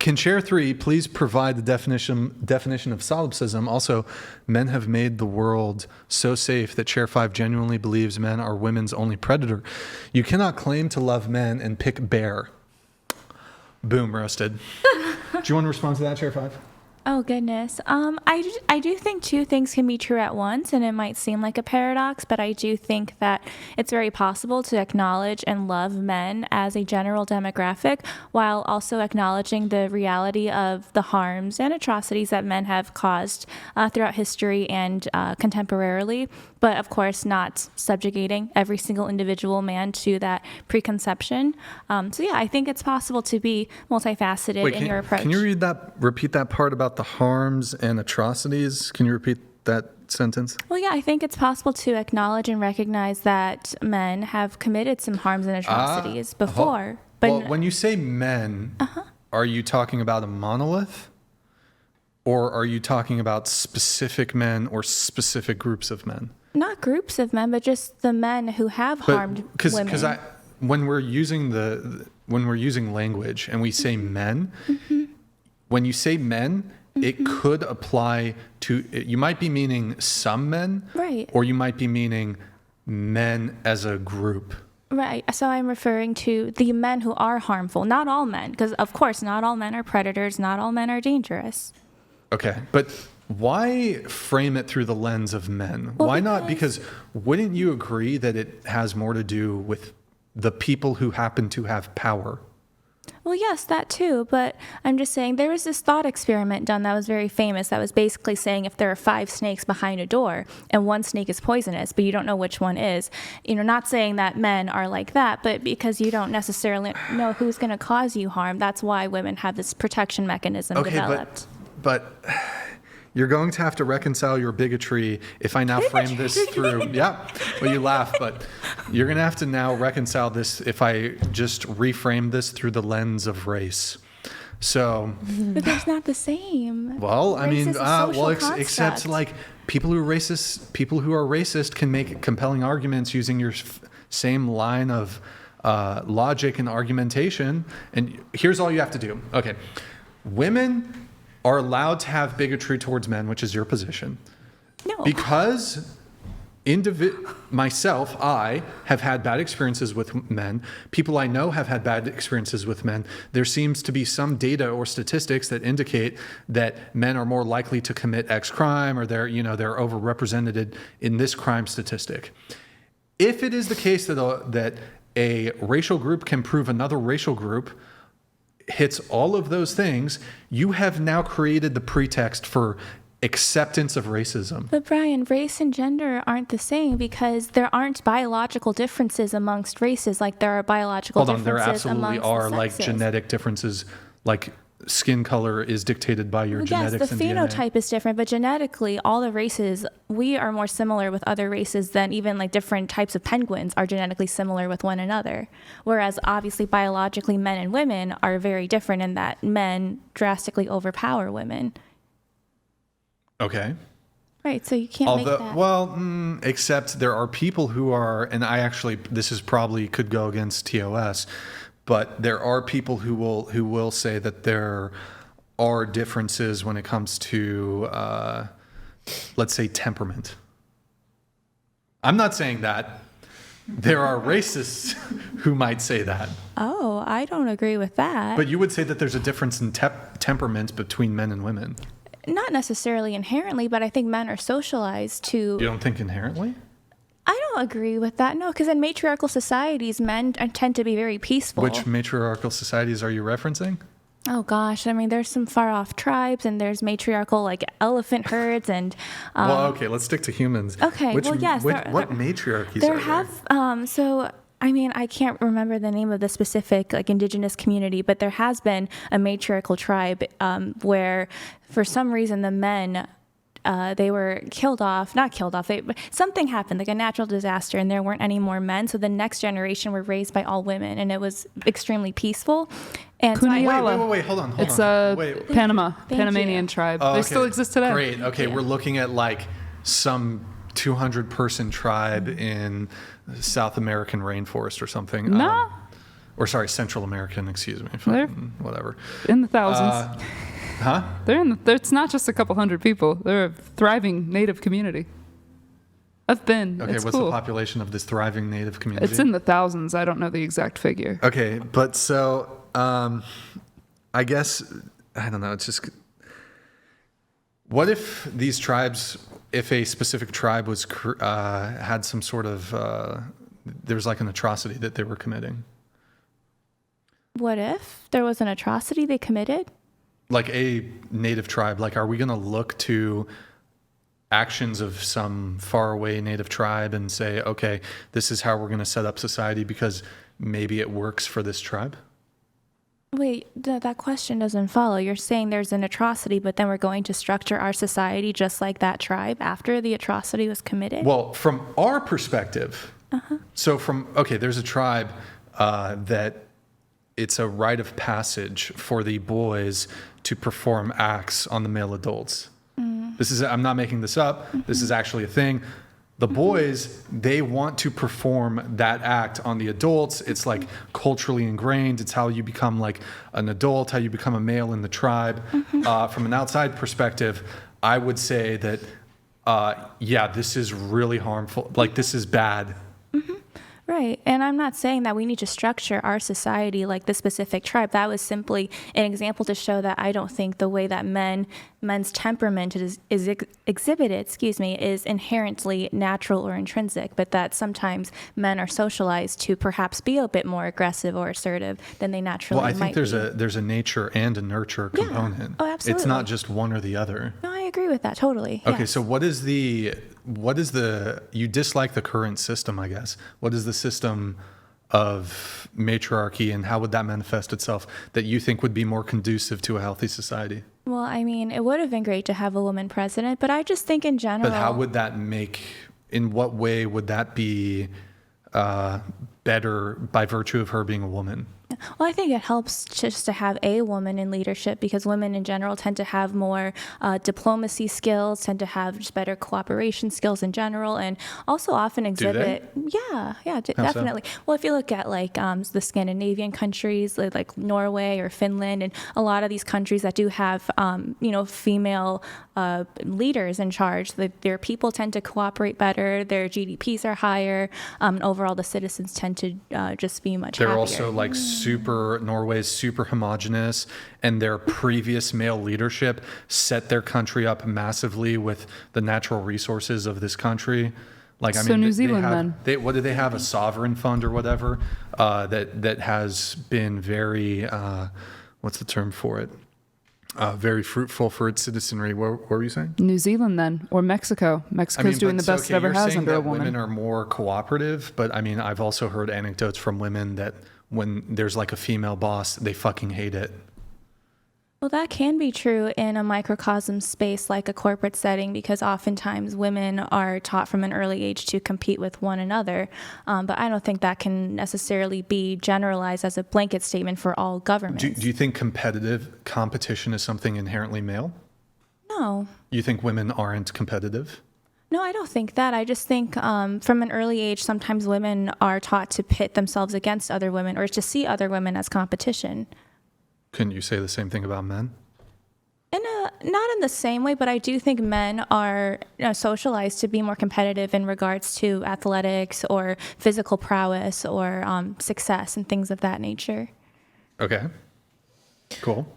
Can Chair 3 please provide the definition of solipsism? Also, men have made the world so safe that Chair 5 genuinely believes men are women's only predator. You cannot claim to love men and pick bear. Boom, roasted. Do you want to respond to that, Chair 5? Oh, goodness. I do think two things can be true at once, and it might seem like a paradox, but I do think that it's very possible to acknowledge and love men as a general demographic while also acknowledging the reality of the harms and atrocities that men have caused throughout history and contemporarily, but of course not subjugating every single individual man to that preconception. So yeah, I think it's possible to be multifaceted in your approach. Can you repeat that part about the harms and atrocities? Can you repeat that sentence? Well, yeah, I think it's possible to acknowledge and recognize that men have committed some harms and atrocities before. But when you say men, are you talking about a monolith? Or are you talking about specific men or specific groups of men? Not groups of men, but just the men who have harmed women. Because when we're using language and we say men, when you say men, it could apply to, you might be meaning some men, right? Or you might be meaning men as a group. Right. So I'm referring to the men who are harmful, not all men, because of course not all men are predators, not all men are dangerous. Okay, but why frame it through the lens of men? Well, why not? Because wouldn't you agree that it has more to do with the people who happen to have power? Well, yes, that too. But I'm just saying there was this thought experiment done that was very famous that was basically saying if there are 5 snakes behind a door and one snake is poisonous, but you don't know which one is, not saying that men are like that, but because you don't necessarily know who's going to cause you harm, that's why women have this protection mechanism developed. But you're going to have to reconcile your bigotry if I now frame this through. Yeah, well, you laugh, but you're going to have to now reconcile this if I just reframe this through the lens of race. So, but that's not the same. Well, I mean, except like people who are racist can make compelling arguments using your same line of logic and argumentation. And here's all you have to do. Okay, women are allowed to have bigotry towards men, which is your position. No. Because I have had bad experiences with men. People I know have had bad experiences with men. There seems to be some data or statistics that indicate that men are more likely to commit X crime, or they're overrepresented in this crime statistic. If it is the case that a racial group can prove another racial group hits all of those things, you have now created the pretext for acceptance of racism. But Brian, race and gender aren't the same because there aren't biological differences amongst races like there are biological differences amongst the sexes. There absolutely are, like genetic differences, like skin color is dictated by your genetics and DNA. Yes, the phenotype is different, but genetically, all the races, we are more similar with other races than even like different types of penguins are genetically similar with one another. Whereas obviously, biologically, men and women are very different in that men drastically overpower women. Okay. Right, so you can't make that. Well, except there are people who are, and this is probably could go against TOS, but there are people who will say that there are differences when it comes to, let's say, temperament. I'm not saying that. There are racists who might say that. Oh, I don't agree with that. But you would say that there's a difference in temperament between men and women. Not necessarily inherently, but I think men are socialized to... You don't think inherently? I don't agree with that, no, because in matriarchal societies, men tend to be very peaceful. Which matriarchal societies are you referencing? Oh, gosh. I mean, there's some far-off tribes, and there's matriarchal, like, elephant herds, and... well, okay, let's stick to humans. Okay, well, yes. What matriarchies are there? So... I mean, I can't remember the name of the specific indigenous community, but there has been a matriarchal tribe where, for some reason, the men they were something happened, like a natural disaster, and there weren't any more men. So the next generation were raised by all women, and it was extremely peaceful. And wait, hold on. It's a Panamanian tribe. Oh, okay. They still exist today. Great. Okay, yeah. We're looking at some 200-person tribe in South American rainforest or something. No. Or sorry, Central American, excuse me. They're Whatever. in the thousands. Huh? It's not just a couple hundred people. They're a thriving native community. I've been. Okay, it's what's cool. the population of this thriving native community? It's in the thousands. I don't know the exact figure. Okay, but so I guess, I don't know, it's just, what if these tribes, if a specific tribe was had some sort of, there was like an atrocity that they were committing? What if there was an atrocity they committed? Like a native tribe, like are we going to look to actions of some faraway native tribe and say, okay, this is how we're going to set up society because maybe it works for this tribe? Wait, that question doesn't follow. You're saying there's an atrocity, but then we're going to structure our society just like that tribe after the atrocity was committed? Well, from our perspective, so there's a tribe that it's a rite of passage for the boys to perform acts on the male adults. I'm not making this up. This is actually a thing. The boys, they want to perform that act on the adults. It's like culturally ingrained. It's how you become like an adult, how you become a male in the tribe. From an outside perspective, I would say that, this is really harmful. Like, this is bad. Right. And I'm not saying that we need to structure our society like the specific tribe. That was simply an example to show that I don't think the way that men's temperament is exhibited, is inherently natural or intrinsic, but that sometimes men are socialized to perhaps be a bit more aggressive or assertive than they naturally might be. Well, I think there's a nature and a nurture component. Oh, absolutely. It's not just one or the other. No, I agree with that totally. Okay, yes. so what is the you dislike the current system, I guess. What is the system of matriarchy and how would that manifest itself that you think would be more conducive to a healthy society? Well, I mean, it would have been great to have a woman president, but I just think in general. But how would that in what way would that be better by virtue of her being a woman? Well, I think it helps just to have a woman in leadership because women in general tend to have more diplomacy skills, tend to have just better cooperation skills in general, and also often exhibit. Definitely. So? Well, if you look at like the Scandinavian countries, like Norway or Finland, and a lot of these countries that do have female leaders in charge, their people tend to cooperate better. Their GDPs are higher. Overall, the citizens tend to just be much happier. They're also like Norway's super homogenous, and their previous male leadership set their country up massively with the natural resources of this country. Like, So New Zealand, what do they have? A sovereign fund or whatever that has been very what's the term for it? Very fruitful for its citizenry. What were you saying? New Zealand then, or Mexico. Mexico's doing the best it ever has under a woman. Women are more cooperative, but I mean, I've also heard anecdotes from women that when there's like a female boss, they fucking hate it. Well, that can be true in a microcosm space like a corporate setting because oftentimes women are taught from an early age to compete with one another. But I don't think that can necessarily be generalized as a blanket statement for all governments. Do you think competition is something inherently male? No. You think women aren't competitive? No, I don't think that. I just think from an early age, sometimes women are taught to pit themselves against other women or to see other women as competition. Couldn't you say the same thing about men? Not in the same way, but I do think men are socialized to be more competitive in regards to athletics or physical prowess or success and things of that nature. Okay, cool.